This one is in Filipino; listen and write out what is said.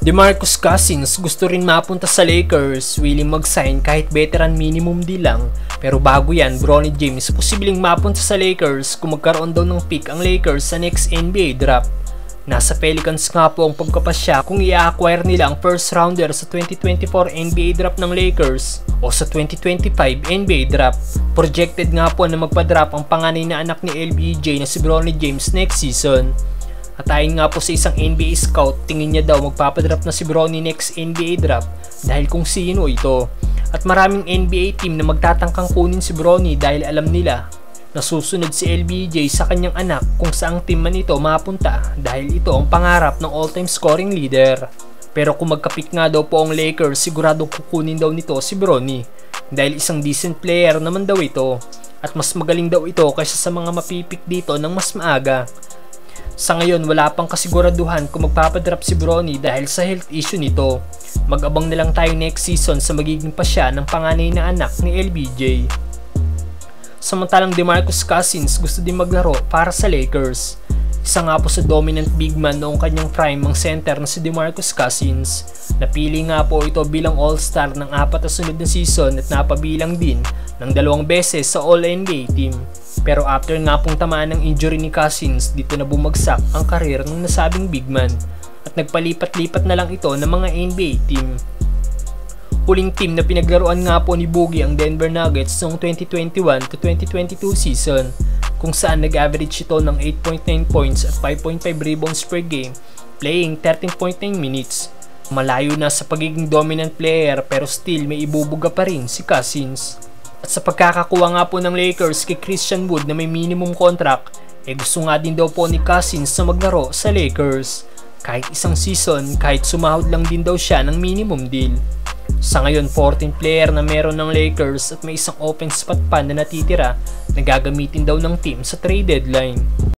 DeMarcus Cousins gusto rin mapunta sa Lakers, willing mag-sign kahit veteran minimum deal lang. Pero bago yan, Bronny James posibleng mapunta sa Lakers kung magkaroon daw ng pick ang Lakers sa next NBA draft. Nasa Pelicans nga po ang pagkapasya kung i-acquire nila ang first rounder sa 2024 NBA draft ng Lakers o sa 2025 NBA draft. Projected nga po na magpa-draft ang panganay na anak ni LBJ na si Bronny James next season. At ayon nga po sa isang NBA scout, tingin niya daw magpapadraft na si Bronny next NBA draft dahil kung sino ito. At maraming NBA team na magtatangkang kunin si Bronny dahil alam nila na susunod si LBJ sa kanyang anak kung saang team man ito mapunta dahil ito ang pangarap ng all-time scoring leader. Pero kung magkapik nga daw po ang Lakers, siguradong kukunin daw nito si Bronny dahil isang decent player naman daw ito at mas magaling daw ito kaysa sa mga mapipik dito ng mas maaga. Sa ngayon, wala pang kasiguraduhan kung magpapadrap si Bronny dahil sa health issue nito. Mag-abang na lang tayo next season sa magiging pasya ng panganay na anak ni LBJ. Samantalang DeMarcus Cousins gusto din maglaro para sa Lakers. Isa nga po sa dominant big man noong kanyang prime ang center na si DeMarcus Cousins. Napili nga po ito bilang all-star ng 4 na sunod na season at napabilang din ng 2 beses sa All-NBA team. Pero after nga pong tamaan ng injury ni Cousins, dito na bumagsak ang karir ng nasabing big man at nagpalipat-lipat na lang ito ng mga NBA team. Huling team na pinaglaruan nga po ni Boogie ang Denver Nuggets noong 2021 to 2022 season kung saan nag-average ito ng 8.9 points at 5.5 rebounds per game playing 13.9 minutes. Malayo na sa pagiging dominant player pero still may ibubuga pa rin si Cousins. At sa pagkakakuha nga po ng Lakers kay Christian Wood na may minimum contract, gusto nga din daw po ni Cousins na maglaro sa Lakers. Kahit isang season, kahit sumahod lang din daw siya ng minimum deal. Sa ngayon, 14 player na meron ng Lakers at may isang open spot pa na natitira na gagamitin daw ng team sa trade deadline.